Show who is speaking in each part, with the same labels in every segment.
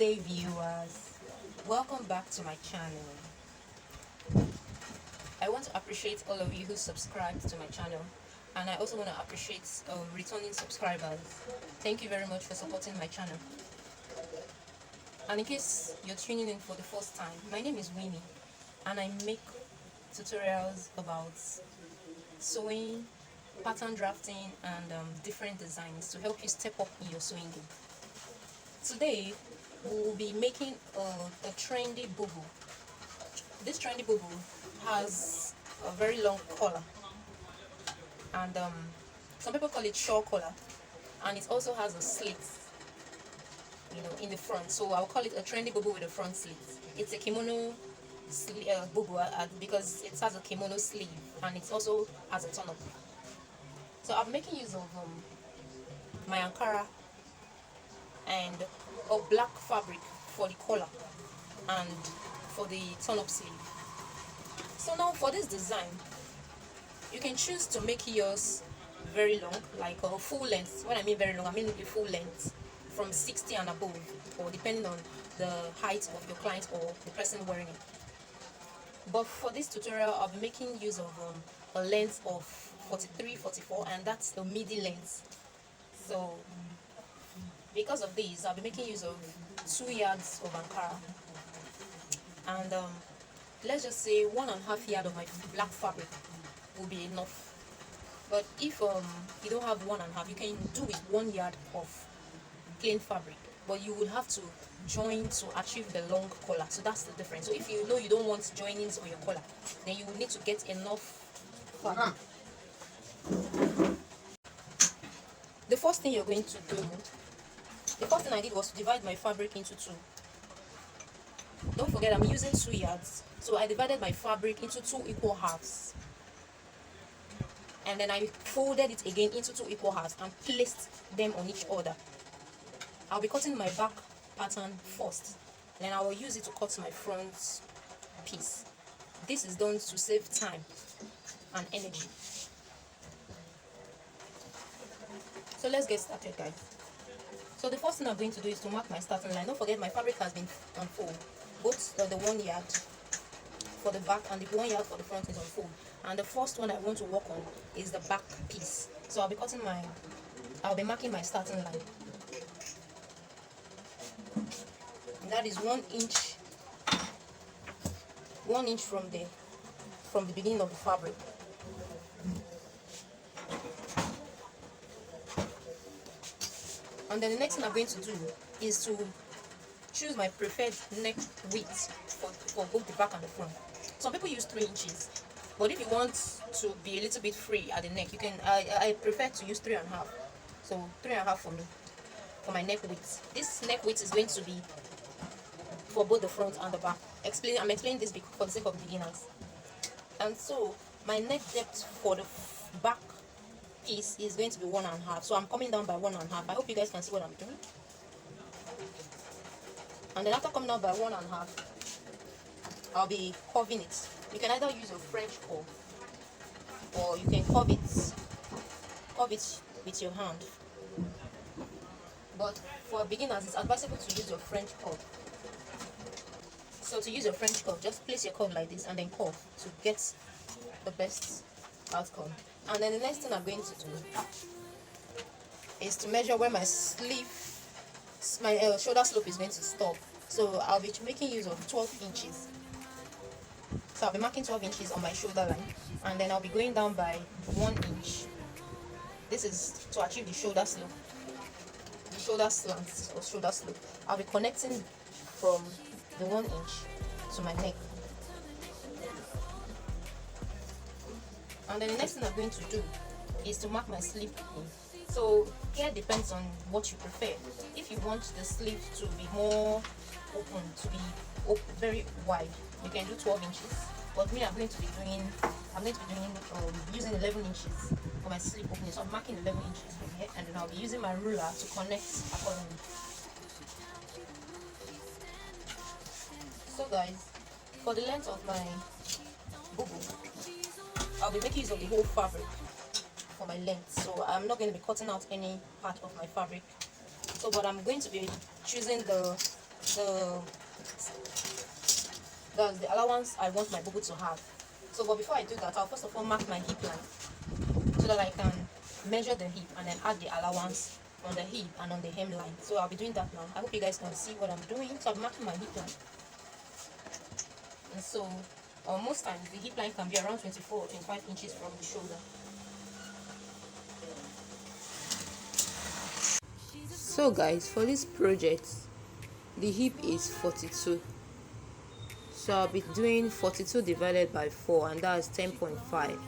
Speaker 1: day, viewers. Welcome back to my channel. I want to appreciate all of you who subscribed to my channel, and I also want to appreciate returning subscribers. Thank you very much for supporting my channel. And in case you're tuning in for the first time, my name is Winnie, and I make tutorials about sewing, pattern drafting, and different designs to help you step up in your sewing game. Today we'll be making a trendy bubu. This trendy bubu has a very long collar, and some people call it short collar, and it also has a slit, in the front. So I'll call it a trendy bubu with a front slit. It's a kimono bubu because it has a kimono sleeve, and it also has a turn-up. So I'm making use of my Ankara and a black fabric for the collar and for the turn-up sleeve. So now for this design, you can choose to make yours very long, like a full length. When I mean very long, I mean a full length from 60 and above, or depending on the height of your client or the person wearing it. But for this tutorial, I'll be making use of a length of 43, 44, and that's the midi length. So because of these, I'll be making use of 2 yards of Ankara, and let's just say 1.5 yards of my black fabric will be enough. But if you don't have 1.5, you can do with 1 yard of plain fabric, but you would have to join to achieve the long collar. So that's the difference. So if you know you don't want joinings on your collar, then you would need to get enough fabric. The first thing you're going to do, the first thing I did was to divide my fabric into 2. Don't forget I'm using 2 yards, so I divided my fabric into 2 equal halves, and then I folded it again into 2 equal halves and placed them on each other. I'll be cutting my back pattern first, then I will use it to cut my front piece. This is done to save time and energy. So let's get started, guys. So the first thing I'm going to do is to mark my starting line. Don't forget my fabric has been on fold. Both the 1 yard for the back and the 1 yard for the front is on fold. And the first one I want to work on is the back piece. So I'll be marking my starting line. And that is 1 inch. 1 inch from the beginning of the fabric. And then the next thing I'm going to do is to choose my preferred neck width for both the back and the front. Some people use 3 inches, but if you want to be a little bit free at the neck, you can. I prefer to use 3.5. So 3.5 for my neck width. This neck width is going to be for both the front and the back. I'm explaining this for the sake of beginners. And so my neck depth for the back piece is going to be 1.5. So I'm coming down by 1.5. I hope you guys can see what I'm doing. And then after coming down by 1.5, I'll be curving it. You can either use a French curve, or you can curve it with your hand. But for beginners, it's advisable to use your French curve. So to use your French curve, just place your curve like this and then curve to get the best outcome. And then the next thing I'm going to do is to measure where my shoulder slope is going to stop. So I'll be making use of 12 inches. So I'll be marking 12 inches on my shoulder line, and then I'll be going down by 1 inch. This is to achieve the shoulder slope, the shoulder slant or shoulder slope. I'll be connecting from the 1 inch to my neck. And then the next thing I'm going to do is to mark my sleeve opening. So here depends on what you prefer. If you want the sleeve to be more open, to be very wide, you can do 12 inches. But me, I'm going to be using 11 inches for my sleeve opening. So I'm marking 11 inches from here, and then I'll be using my ruler to connect accordingly. So guys, for the length of my bubu, I'll be making use of the whole fabric for my length, so I'm not going to be cutting out any part of my fabric. So but I'm going to be choosing the the allowance I want my Bubu to have. So, but before I do that, I'll first of all mark my hip line so that I can measure the hip and then add the allowance on the hip and on the hemline. So I'll be doing that now. I hope you guys can see what I'm doing. So I'm marking my hip line. And so most times the hip line can be around 24 or 25 inches from the shoulder. So guys, for this project, the hip is 42. So I'll be doing 42 divided by 4, and that's 10.5.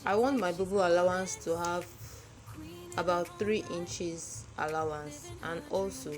Speaker 1: I want my Bubu allowance to have about 3 inches allowance, and also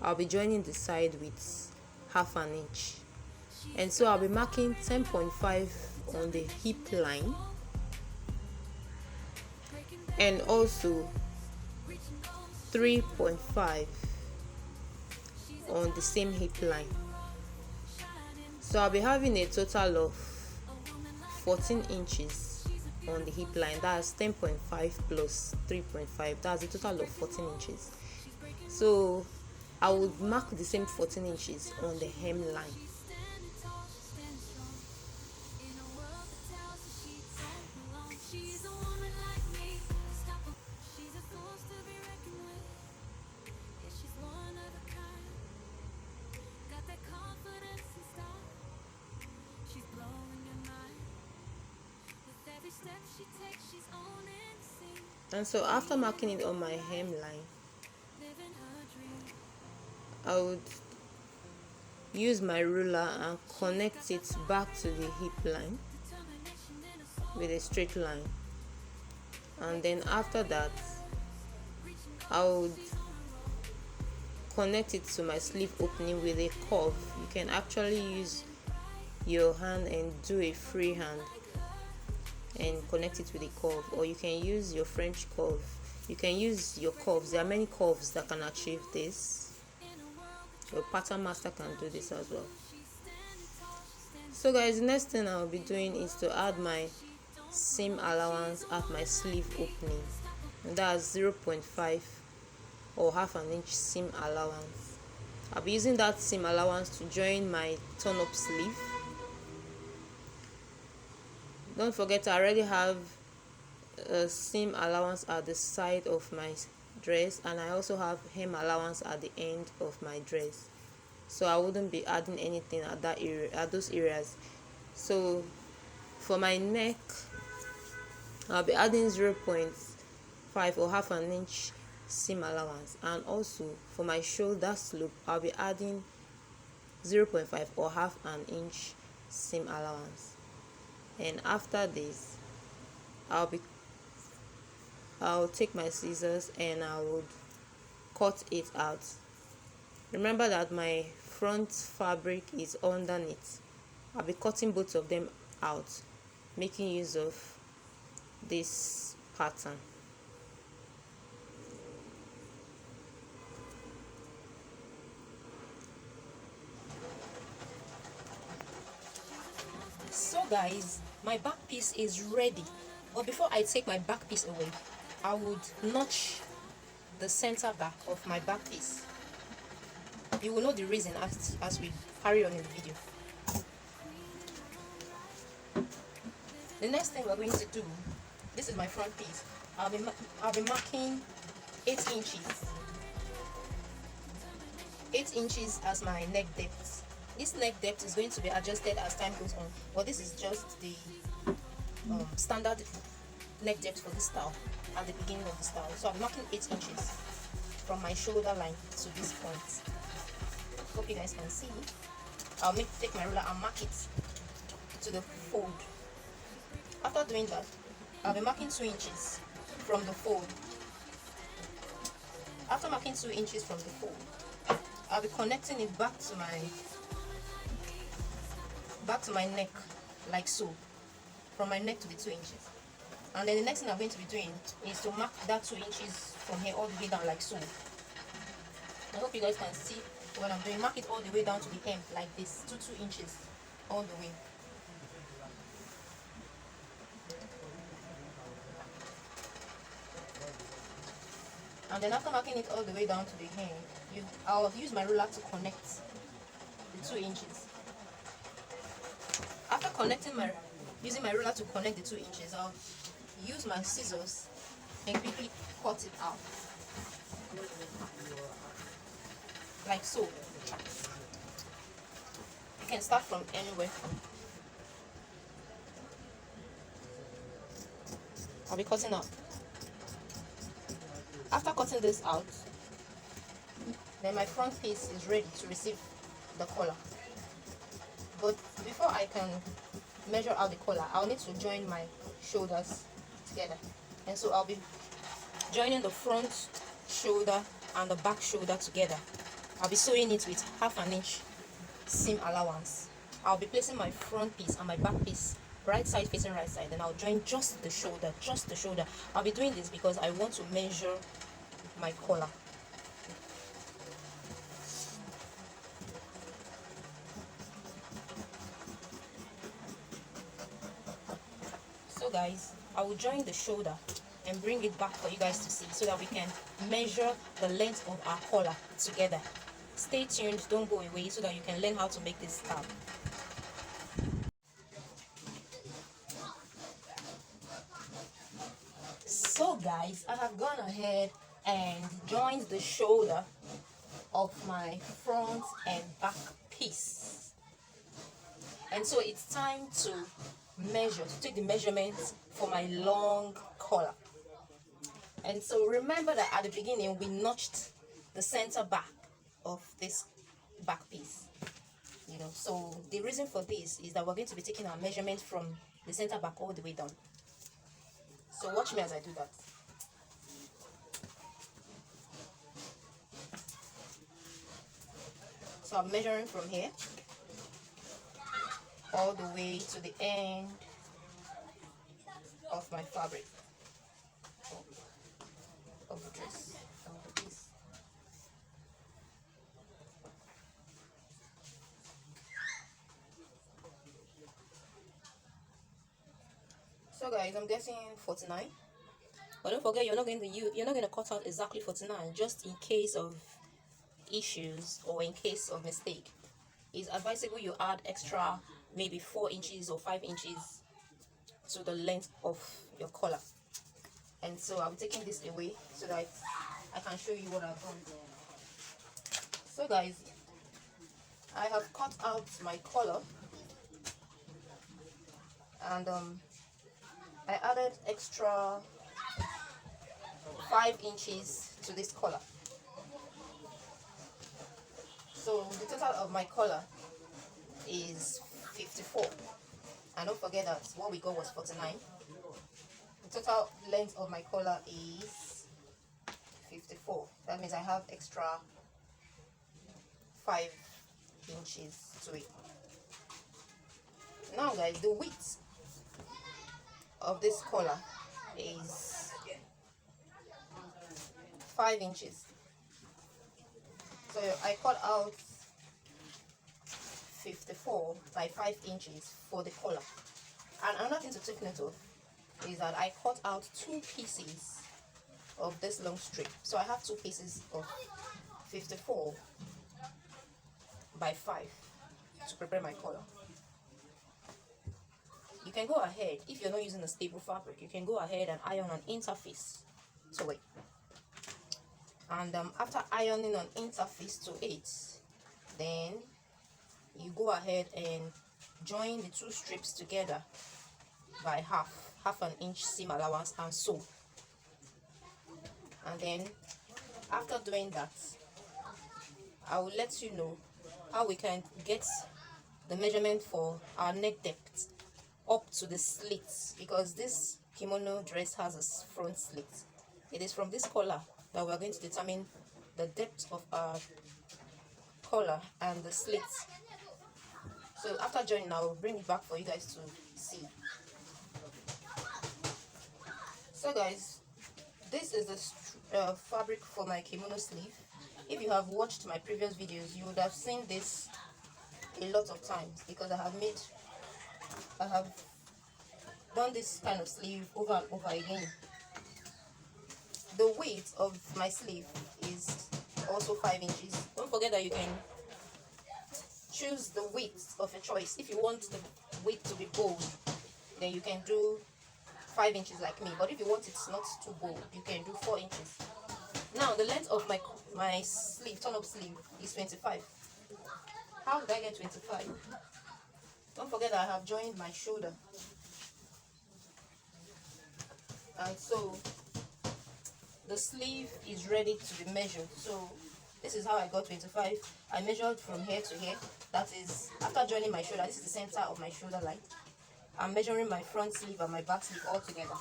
Speaker 1: I'll be joining the side with half an inch. And so I'll be marking 10.5 on the hip line and also 3.5 on the same hip line. So I'll be having a total of 14 inches on the hip line. That's 10.5 plus 3.5. That's a total of 14 inches. So I would mark the same 14 inches on the hemline. And so after marking it on my hemline, I would use my ruler and connect it back to the hip line with a straight line. And then after that, I would connect it to my sleeve opening with a curve. You can actually use your hand and do a free hand and connect it with a curve, or you can use your French curve. You can use your curves. There are many curves that can achieve this. Your pattern master can do this as well. So guys, the next thing I'll be doing is to add my seam allowance at my sleeve opening, and that's 0.5 or half an inch seam allowance. I'll be using that seam allowance to join my turn up sleeve. Don't forget, I already have a seam allowance at the side of my dress, and I also have hem allowance at the end of my dress, so I wouldn't be adding anything at that area, at those areas. So for my neck, I'll be adding 0.5 or half an inch seam allowance, and also for my shoulder slope, I'll be adding 0.5 or half an inch seam allowance. And after this, I'll take my scissors and I would cut it out. Remember that my front fabric is underneath. I'll be cutting both of them out, making use of this pattern. So guys, my back piece is ready. But before I take my back piece away, I would notch the center back of my back piece. You will know the reason as we carry on in the video. The next thing we're going to do, this is my front piece. I'll be marking 8 inches. 8 inches as my neck depth. This neck depth is going to be adjusted as time goes on, but this is just the standard neck depth for this style at the beginning of the style. So I'm marking 8 inches from my shoulder line to this point. Hope you guys can see. I'll take my ruler and mark it to the fold. After doing that, I'll be marking 2 inches from the fold. After marking 2 inches from the fold, I'll be connecting it back to my neck, like so, from my neck to the 2 inches. And then the next thing I'm going to be doing is to mark that 2 inches from here all the way down, like so. I hope you guys can see what I'm doing. Mark it all the way down to the hem, like this, 2 inches all the way. And then after marking it all the way down to the hem, I'll use my ruler to connect the 2 inches. After using my ruler to connect the 2 inches, I'll use my scissors and quickly cut it out, like so. You can start from anywhere. I'll be cutting out. After cutting this out, then my front piece is ready to receive the collar. But before I can measure out the collar, I'll need to join my shoulders together. And so I'll be joining the front shoulder and the back shoulder together. I'll be sewing it with 1/2 inch seam allowance. I'll be placing my front piece and my back piece right side facing right side, then I'll join just the shoulder, I'll be doing this because I want to measure my collar. So guys, I will join the shoulder and bring it back for you guys to see so that we can measure the length of our collar together. Stay tuned, don't go away, so that you can learn how to make this tab. So guys, I have gone ahead and joined the shoulder of my front and back piece. And so it's time to take the measurements for my long collar. And so remember that at the beginning we notched the center back of this back piece. So the reason for this is that we're going to be taking our measurement from the center back all the way down. So watch me as I do that. So I'm measuring from here all the way to the end of my fabric of the dress, of the piece. So guys, I'm guessing 49. But don't forget, you're not going to cut out exactly 49, just in case of issues or in case of mistake. It's advisable you add extra, maybe 4 inches or 5 inches to the length of your collar. And so I'm taking this away so that I can show you what I've done. So guys, I have cut out my collar, and I added extra 5 inches to this collar. So the total of my collar is 54. And don't forget that what we got was 49. The total length of my collar is 54. That means I have extra 5 inches to it. Now guys, the width of this collar is 5 inches. So I cut out 54 by 5 inches for the collar. And another thing to take note of is that I cut out 2 pieces of this long strip. So I have 2 pieces of 54 by 5 to prepare my collar. You can go ahead, if you're not using a stable fabric, you can go ahead and iron an interface to it. And after ironing an interface to it, then you go ahead and join the 2 strips together by half an inch seam allowance and sew. And then after doing that, I will let you know how we can get the measurement for our neck depth up to the slits, because this kimono dress has a front slit. It is from this collar that we are going to determine the depth of our collar and the slits. So after joining, I will bring it back for you guys to see. So guys, this is the fabric for my kimono sleeve. If you have watched my previous videos, you would have seen this a lot of times, because I have done this kind of sleeve over and over again. The weight of my sleeve is also 5 inches. Don't forget that you can choose the width of your choice. If you want the width to be bold, then you can do 5 inches like me. But if you want it not too bold, you can do 4 inches. Now the length of my sleeve, turn up sleeve, is 25. How did I get 25? Don't forget that I have joined my shoulder. And so the sleeve is ready to be measured. So this is how I got 25. I measured from here to here. That is, after joining my shoulder, this is the center of my shoulder line. I'm measuring my front sleeve and my back sleeve all together.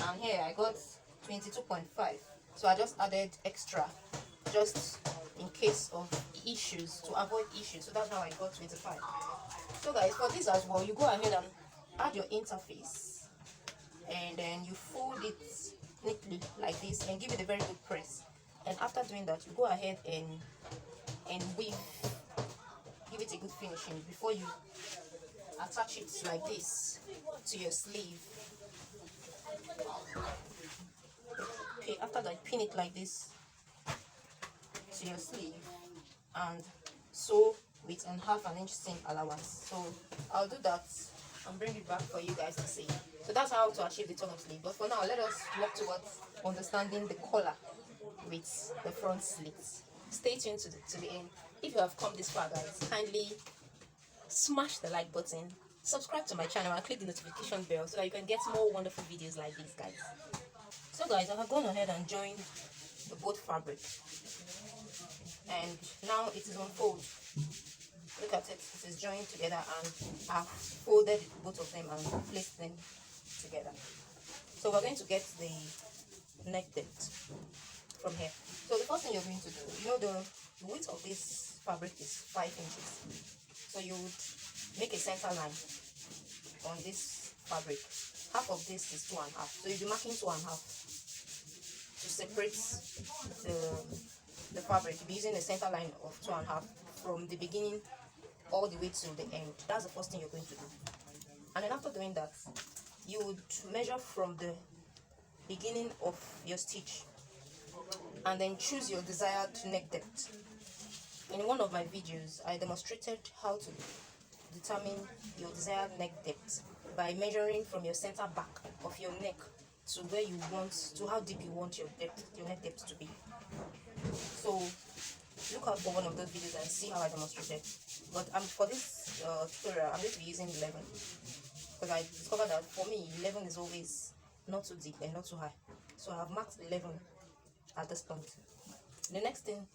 Speaker 1: And here I got 22.5. So I just added extra, just in case of issues, to avoid issues. So that's how I got 25. So guys, for this as well, you go ahead and add your interface. And then you fold it neatly like this and give it a very good press. And after doing that, you go ahead and weave, give it a good finishing before you attach it like this to your sleeve. Okay, after that, pin it like this to your sleeve and sew with a ½ inch seam allowance. So I'll do that and bring it back for you guys to see. So that's how to achieve the turn-up sleeve. But for now, let us work towards understanding the collar with the front slits. Stay tuned to the end. If you have come this far, guys, kindly smash the like button, subscribe to my channel, and click the notification bell so that you can get more wonderful videos like this, guys. So guys, I have gone ahead and joined the both fabric, and now it is on fold. Look at it, it is joined together, and I've folded both of them and placed them together. So we're going to get the neck depth from here. So the first thing you're going to do, you know, the width of this fabric is 5 inches. So you would make a center line on this fabric. Half of this is 2.5. So you'll be marking 2.5 to separate the fabric. You'll be using a center line of 2.5 from the beginning all the way to the end. That's the first thing you're going to do. And then after doing that, you would measure from the beginning of your stitch and then choose your desired neck depth. In one of my videos, I demonstrated how to determine your desired neck depth by measuring from your center back of your neck to where you want, to how deep you want your neck depth to be. So look out for one of those videos and see how I demonstrated. But for this tutorial, I'm going to be using 11 because I discovered that for me 11 is always not too deep and not too high. So I have marked 11 at this point. The next thing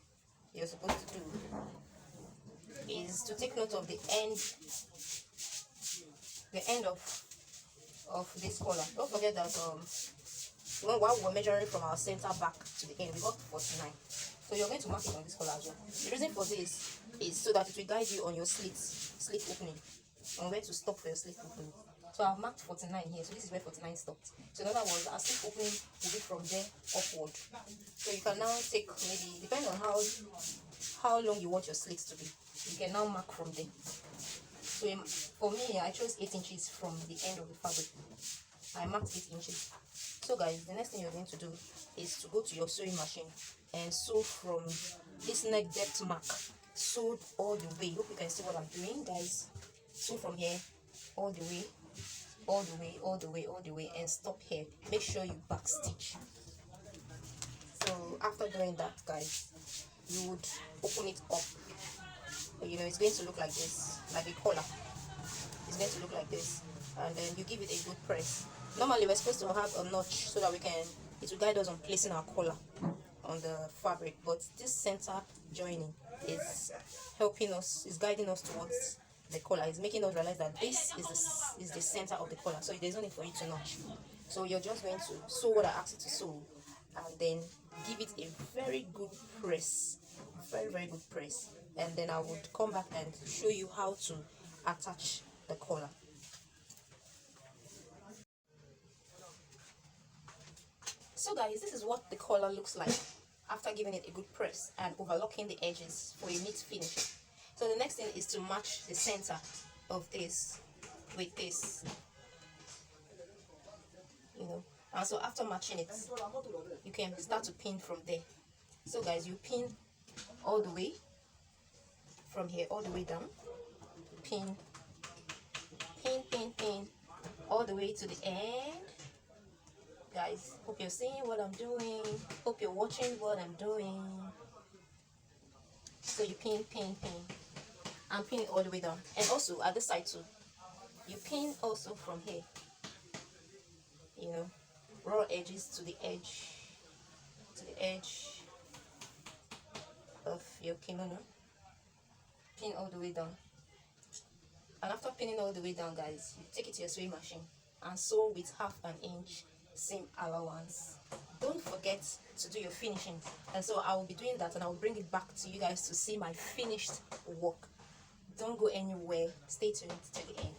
Speaker 1: you're supposed to do is to take note of the end of this collar. Don't forget that while we're measuring from our center back to the end, we got 49. So you're going to mark it on this collar as well. The reason for this is so that it will guide you on your slit opening, on where to stop for your slit opening. So I've marked 49 here, so this is where 49 stopped. So in other words, our slit opening will be from there upward. So you can now take, maybe depending on how long you want your slits to be, you can now mark from there. So for me, I chose 8 inches from the end of the fabric. I marked 8 inches. So guys, the next thing you're going to do is to go to your sewing machine and sew from this neck depth mark. Sew all the way. Hope you can see what I'm doing, guys. Sew from here all the way, all the way, all the way, all the way, and stop here. Make sure you back stitch. So after doing that, guys, you would open it up. You know, it's going to look like this, like a collar. It's going to look like this, and then you give it a good press. Normally we're supposed to have a notch so that it will guide us on placing our collar on the fabric, but this center joining is helping us, is guiding us towards the collar. It's making us realize that this is the center of the collar, so there's no need for you to notch. So you're just going to sew what I asked you to sew, and then give it a very good press, very good press, and then I would come back and show you how to attach the collar. So guys, this is what the collar looks like after giving it a good press and overlocking the edges for a neat finish. So the next thing is to match the center of this with this, you know. And so after matching it, you can start to pin from there. So guys, you pin all the way from here all the way down. Pin, pin all the way to the end. Guys, hope you're seeing what I'm doing. Hope you're watching what I'm doing. So you pin, and pin it all the way down. And also at this side too, you pin also from here, you know, raw edges to the edge of your kimono. Pin all the way down. And after pinning all the way down, guys, you take it to your sewing machine and sew with 1/2 inch seam allowance. Don't forget to do your finishing. And so I will be doing that, and I will bring it back to you guys to see my finished work. Don't go anywhere. Stay tuned to the end.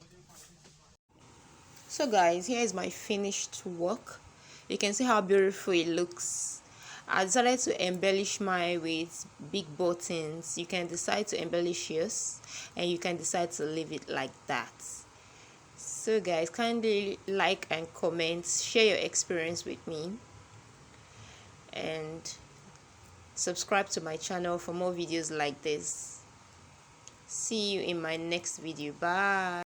Speaker 1: So guys, here is my finished work. You can see how beautiful it looks. I decided to embellish mine with big buttons. You can decide to embellish yours, and you can decide to leave it like that. So guys, kindly like and comment, share your experience with me, and subscribe to my channel for more videos like this. See you in my next video. Bye.